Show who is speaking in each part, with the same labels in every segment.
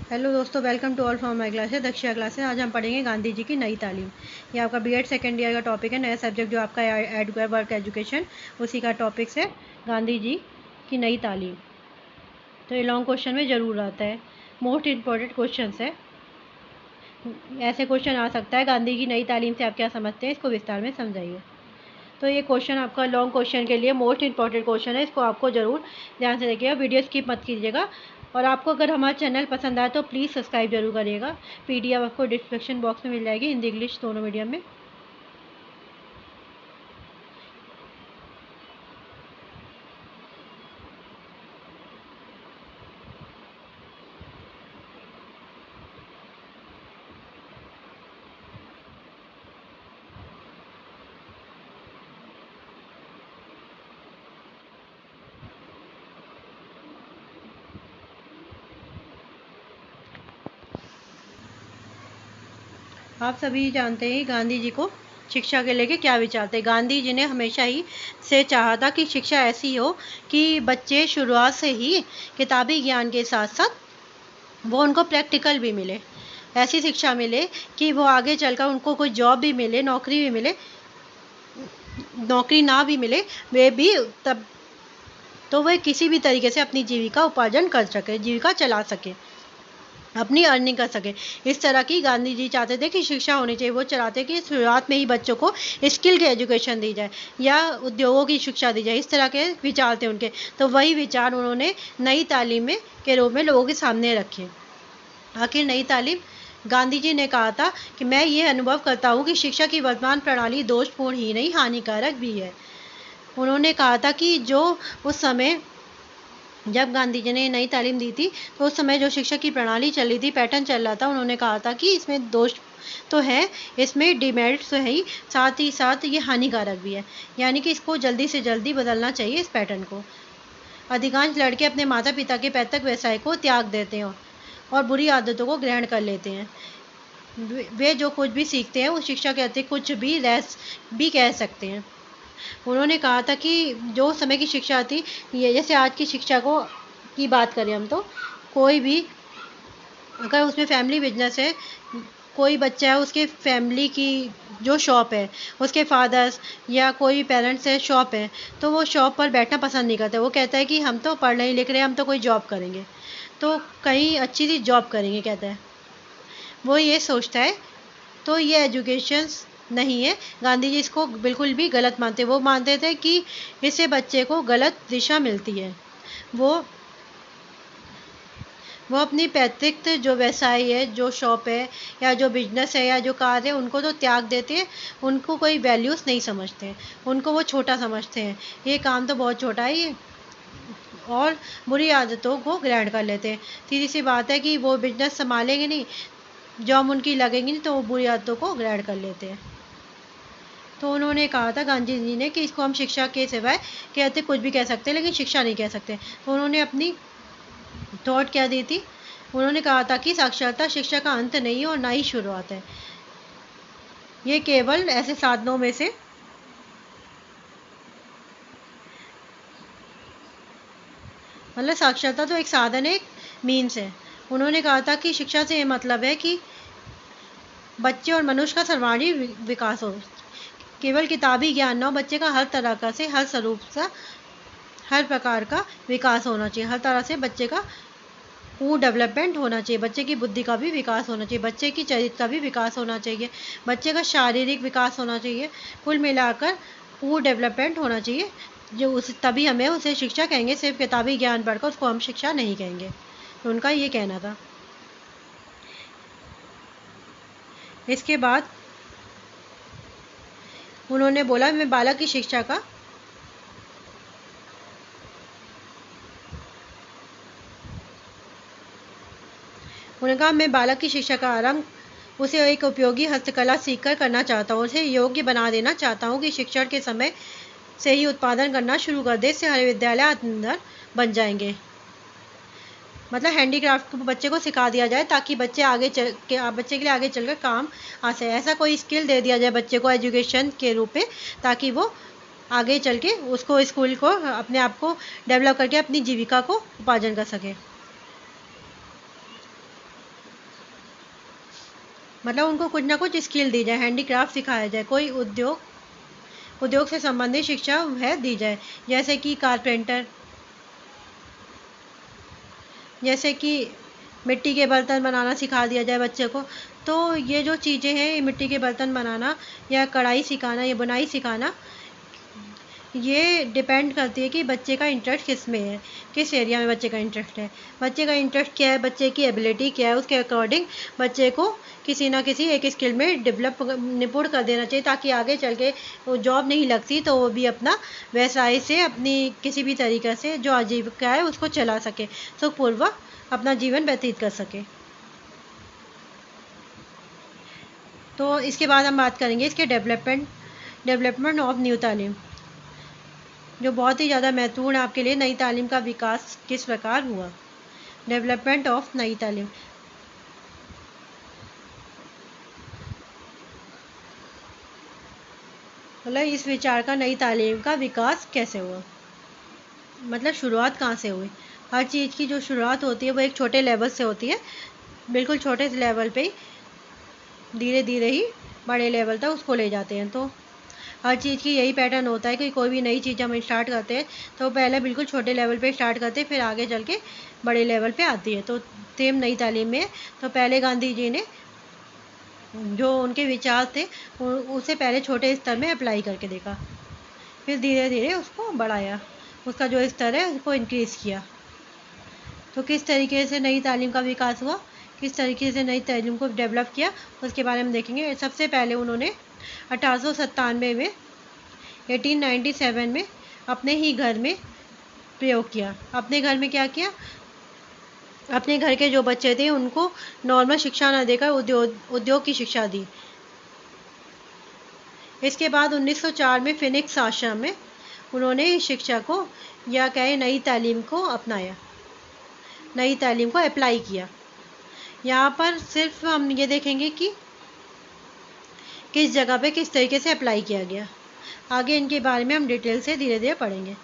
Speaker 1: Hello दोस्तों, welcome to all from my classes Dakshiya classes. आज हम पढ़ेंगे गांधी जी की नई तालीम। ये आपका बीएड सेकेंड ईयर का टॉपिक है। नया सब्जेक्ट जो आपका ऐड हुआ है वर्क एजुकेशन, उसी का टॉपिक है गांधी जी की नई तालीम। तो ये लॉन्ग क्वेश्चन में ज़रूर आता है, मोस्ट इम्पॉर्टेंट क्वेश्चन है। ऐसे क्वेश्चन आ सकता है, गांधी की नई तालीम से आप क्या समझते हैं, इसको विस्तार में समझाइए। तो ये क्वेश्चन आपका लॉन्ग क्वेश्चन के लिए मोस्ट इंपॉर्टेंट क्वेश्चन है, इसको आपको ज़रूर ध्यान से देखिएगा, वीडियो स्किप मत कीजिएगा। और आपको अगर हमारा चैनल पसंद आए तो प्लीज़ सब्सक्राइब जरूर करिएगा। पीडीएफ आपको डिस्क्रिप्शन बॉक्स में मिल जाएगी, हिंदी इंग्लिश दोनों मीडियम में। आप सभी जानते हैं गांधी जी को शिक्षा के लेके क्या विचार थे। गांधी जी ने हमेशा ही से चाहा था कि शिक्षा ऐसी हो कि बच्चे शुरुआत से ही किताबी ज्ञान के साथ साथ वो उनको प्रैक्टिकल भी मिले, ऐसी शिक्षा मिले कि वो आगे चलकर उनको कोई जॉब भी मिले, नौकरी भी मिले, नौकरी ना भी मिले वे भी तब तो वह किसी भी तरीके से अपनी जीविका उपार्जन कर सके, जीविका चला सके, अपनी अर्निंग कर सके। इस तरह की गांधी जी चाहते थे कि शिक्षा होनी चाहिए। वो चाहते कि शुरुआत में ही बच्चों को स्किल की एजुकेशन दी जाए या उद्योगों की शिक्षा दी जाए, इस तरह के विचार थे उनके। तो वही विचार उन्होंने नई तालीम में के रूप में लोगों के सामने रखे। आखिर नई तालीम, गांधी जी ने कहा था कि मैं ये अनुभव करता हूँ कि शिक्षा की वर्तमान प्रणाली दोषपूर्ण ही नहीं, हानिकारक भी है। उन्होंने कहा था कि जो उस समय जब गांधी जी ने नई तालीम दी थी तो उस समय जो शिक्षा की प्रणाली चल रही थी, पैटर्न चल रहा था, उन्होंने कहा था कि इसमें दोष तो है, इसमें डिमेरिट्स तो है ही, साथ ही साथ ये हानिकारक भी है। यानी कि इसको जल्दी से जल्दी बदलना चाहिए, इस पैटर्न को। अधिकांश लड़के अपने माता पिता के पैतृक व्यवसाय को त्याग देते हैं और बुरी आदतों को ग्रहण कर लेते हैं। वे जो कुछ भी सीखते हैं उस शिक्षा के अतिरिक्त कुछ भी कह सकते हैं। उन्होंने कहा था कि जो समय की शिक्षा थी, ये जैसे आज की शिक्षा को की बात करें हम, तो कोई भी अगर उसमें फैमिली बिजनेस है, कोई बच्चा है, उसके फैमिली की जो शॉप है, उसके फादर्स या कोई पेरेंट्स है शॉप है, तो वो शॉप पर बैठना पसंद नहीं करते। वो कहता है कि हम तो पढ़ नहीं लिख रहे, हम तो कोई जॉब करेंगे, तो कहीं अच्छी सी जॉब करेंगे, कहता है, वो ये सोचता है। तो ये एजुकेशन नहीं है। गांधी जी इसको बिल्कुल भी गलत मानते। वो मानते थे कि इससे बच्चे को गलत दिशा मिलती है। वो अपनी पैतृक जो व्यवसाय है, जो शॉप है या जो बिजनेस है या जो कार है, उनको तो त्याग देते हैं। उनको कोई वैल्यूज़ नहीं समझते हैं, उनको वो छोटा समझते हैं, ये काम तो बहुत छोटा है ये, और बुरी आदतों को ग्रहण कर लेते हैं। सीधी सी बात है कि वो बिजनेस संभालेंगे नहीं, जॉब उनकी लगेगी नहीं, तो वो बुरी आदतों को ग्रहण कर लेते हैं। तो उन्होंने कहा था गांधी जी ने कि इसको हम शिक्षा के सिवाय कहते कुछ भी कह सकते हैं, लेकिन शिक्षा नहीं कह सकते। तो उन्होंने अपनी थॉट क्या दी थी, उन्होंने कहा था कि साक्षरता शिक्षा का अंत नहीं है और ना ही शुरुआत है। ये केवल ऐसे साधनों में से मतलब साक्षरता तो एक साधन है, एक मीन्स है। उन्होंने कहा था कि शिक्षा से ये मतलब है कि बच्चे और मनुष्य का सर्वांगीण विकास हो, केवल किताबी ज्ञान ना हो, बच्चे का हर तरह का से, हर स्वरूप से, हर प्रकार का विकास होना चाहिए। हर तरह से बच्चे का पूर्ण डेवलपमेंट होना चाहिए, बच्चे की बुद्धि का भी विकास होना चाहिए, बच्चे की चरित्र का भी विकास होना चाहिए, बच्चे का शारीरिक विकास होना चाहिए। कुल मिलाकर पूर्ण डेवलपमेंट होना चाहिए, जो उस तभी हमें उसे शिक्षा कहेंगे। सिर्फ किताबी ज्ञान पढ़कर उसको हम शिक्षा नहीं कहेंगे। तो उनका ये कहना था। इसके बाद उन्होंने बोला, मैं बालक की शिक्षा का उन्होंने कहा, मैं बालक की शिक्षा का आरंभ उसे एक उपयोगी हस्तकला सीखकर करना चाहता हूँ। उसे योग्य बना देना चाहता हूँ कि शिक्षण के समय से ही उत्पादन करना शुरू कर दे। इससे हर विद्यालय आत्मनिर्भर बन जाएंगे। मतलब हैंडीक्राफ्ट को बच्चे को सिखा दिया जाए ताकि बच्चे के लिए आगे चलकर काम आ सके। ऐसा कोई स्किल दे दिया जाए बच्चे को एजुकेशन के रूप में, ताकि वो आगे चल के उसको स्कूल को अपने आप को डेवलप करके अपनी जीविका को उपार्जन कर सके। मतलब उनको कुछ ना कुछ स्किल दी जाए, हैंडीक्राफ्ट सिखाया जाए, कोई उद्योग से संबंधित शिक्षा है दी जाए, जैसे कि कारपेंटर, जैसे कि मिट्टी के बर्तन बनाना सिखा दिया जाए बच्चे को। तो ये जो चीज़ें हैं, मिट्टी के बर्तन बनाना या कढ़ाई सिखाना या बुनाई सिखाना, ये डिपेंड करती है कि बच्चे का इंटरेस्ट किस में है, किस एरिया में बच्चे का इंटरेस्ट है, बच्चे का इंटरेस्ट क्या है, बच्चे की एबिलिटी क्या है, उसके अकॉर्डिंग बच्चे को किसी ना किसी एक स्किल में डेवलप निपुण कर देना चाहिए, ताकि आगे चल के वो जॉब नहीं लगती तो वो भी अपना व्यवसाय से, अपनी किसी भी तरीक़े से जो आजीविका है उसको चला सके, सुखपूर्वक अपना जीवन व्यतीत कर सके। तो इसके बाद हम बात करेंगे इसके डेवलपमेंट ऑफ न्यू तालीम, जो बहुत ही ज़्यादा महत्वपूर्ण आपके लिए। नई तालीम का विकास किस प्रकार हुआ? डेवलपमेंट ऑफ नई तालीम, मतलब इस विचार का नई तालीम का विकास कैसे हुआ, मतलब शुरुआत कहाँ से हुई। हर चीज़ की जो शुरुआत होती है वो एक छोटे लेवल से होती है, बिल्कुल छोटे लेवल पे ही धीरे धीरे ही बड़े लेवल तक उसको ले जाते हैं। तो हर चीज़ की यही पैटर्न होता है कि कोई भी नई चीज़ हम स्टार्ट करते हैं तो पहले बिल्कुल छोटे लेवल पे स्टार्ट करते हैं, फिर आगे चल के बड़े लेवल पे आती है। तो सेम नई तालीम में, तो पहले गांधी जी ने जो उनके विचार थे उसे पहले छोटे स्तर में अप्लाई करके देखा, फिर धीरे धीरे उसको बढ़ाया, उसका जो स्तर है उसको इंक्रीज़ किया। तो किस तरीके से नई तालीम का विकास हुआ, किस तरीके से नई तालीम को डेवलप किया, उसके बारे में देखेंगे। सबसे पहले उन्होंने 1897 में 1897 में अपने ही घर में प्रयोग किया। अपने घर में क्या किया? अपने घर के जो बच्चे थे उनको नॉर्मल शिक्षा न देकर उद्योग की शिक्षा दी। इसके बाद 1904 में फिनिक्स आश्रम में उन्होंने इस शिक्षा को, या कहे नई तालीम को अपनाया, नई तालीम को अप्लाई किया। यहाँ पर सिर्फ हम ये देखेंगे कि किस जगह पे किस तरीके से अप्लाई किया गया। आगे इनके बारे में हम डिटेल से धीरे धीरे पढ़ेंगे।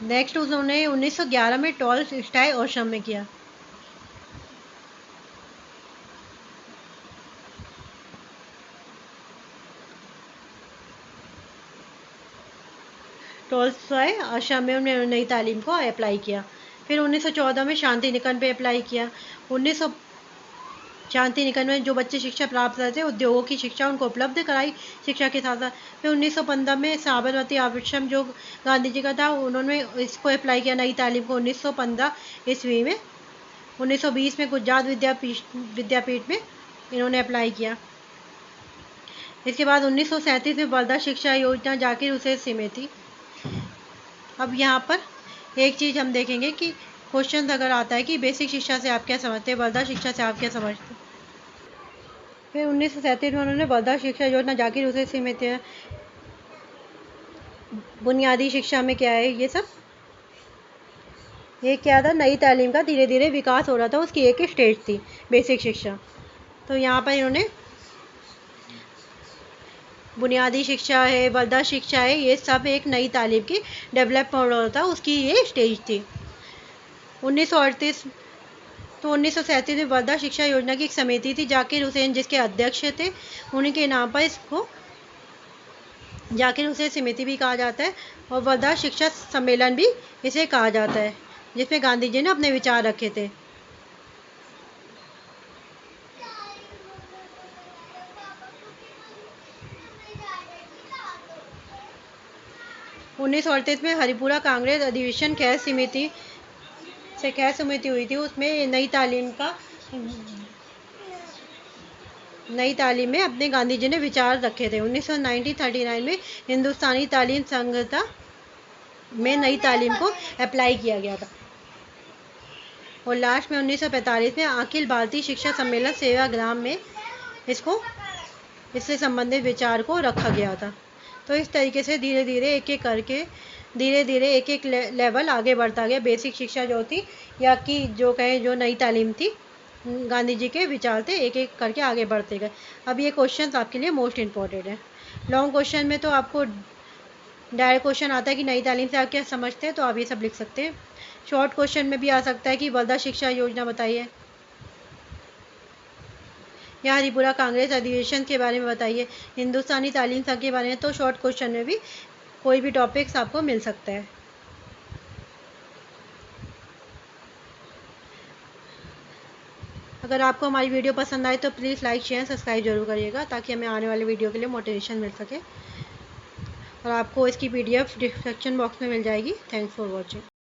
Speaker 1: नेक्स्ट उन्होंने 1911 में टॉलस्टॉय आश्रम में किया। टॉलस्टॉय आश्रम में उन्होंने नई तालीम को अप्लाई किया। फिर 1914 में शांति निकेतन पे अप्लाई किया। शांति निकेतन में जो बच्चे शिक्षा प्राप्त करते थे उद्योगों की शिक्षा उनको उपलब्ध कराई शिक्षा के साथ साथ। फिर 1915 में साबरमती आश्रम जो गांधी जी का था, उन्होंने इसको अप्लाई किया नई तालीम को 1915 ईस्वी में। 1920 में गुजरात विद्यापीठ में इन्होंने अप्लाई किया। इसके बाद 1937 में वर्धा शिक्षा योजना जाकिर हुसैन सीमित थी। अब यहाँ पर एक चीज़ हम देखेंगे कि क्वेश्चन अगर आता है कि बेसिक शिक्षा से आप क्या समझते हैं, वर्धा शिक्षा से आप क्या समझते हैं। फिर 1937 में उन्होंने वर्धा शिक्षा योजना जाकिर हुसैन सीमित है। बुनियादी शिक्षा में क्या है, ये सब ये क्या था, नई तालीम का धीरे धीरे विकास हो रहा था, उसकी एक स्टेज थी बेसिक शिक्षा। तो यहाँ पर इन्होंने बुनियादी शिक्षा है, वर्धा शिक्षा है, ये सब एक नई तालीम की डेवलप हो रहा था, उसकी ये स्टेज थी। 1938 तो 1937 में वर्धा शिक्षा योजना की एक समिति थी, जाकिर हुसैन जिसके अध्यक्ष थे, उन्हीं के नाम पर इसको जाकिर हुसैन समिति भी कहा जाता है, और वर्धा शिक्षा सम्मेलन भी इसे कहा जाता है, जिसमें गांधी जी ने अपने विचार रखे थे। उन्नीस में हरिपुरा कांग्रेस अधिवेशन खैर समिति हुई थी, उसमें नई तालीम में अपने गांधी जी ने विचार रखे थे। 1939 में हिंदुस्तानी तालीम संहिता में नई तालीम को अप्लाई किया गया था, और लास्ट में 1945 में अखिल भारतीय शिक्षा सम्मेलन सेवाग्राम में इससे संबंधित विचार को रखा गया था। तो इस तरीके से धीरे धीरे एक एक करके एक एक लेवल आगे बढ़ता गया। बेसिक शिक्षा जो थी, या कि जो कहें जो नई तालीम थी, गांधी जी के विचार थे, एक एक करके आगे बढ़ते गए। अब ये क्वेश्चन आपके लिए मोस्ट इम्पॉर्टेंट है। लॉन्ग क्वेश्चन में तो आपको डायरेक्ट क्वेश्चन आता है कि नई तालीम से आप क्या समझते हैं, तो आप ये सब लिख सकते हैं। शॉर्ट क्वेश्चन में भी आ सकता है कि वर्धा शिक्षा योजना बताइए, या हरिपुरा कांग्रेस अधिवेशन के बारे में बताइए, हिंदुस्तानी तालीम संघ के बारे में। तो शॉर्ट क्वेश्चन में भी कोई भी टॉपिक्स आपको मिल सकता है। अगर आपको हमारी वीडियो पसंद आए तो प्लीज़ लाइक शेयर सब्सक्राइब जरूर करिएगा, ताकि हमें आने वाले वीडियो के लिए मोटिवेशन मिल सके। और आपको इसकी PDF डिस्क्रिप्शन बॉक्स में मिल जाएगी। Thanks for watching.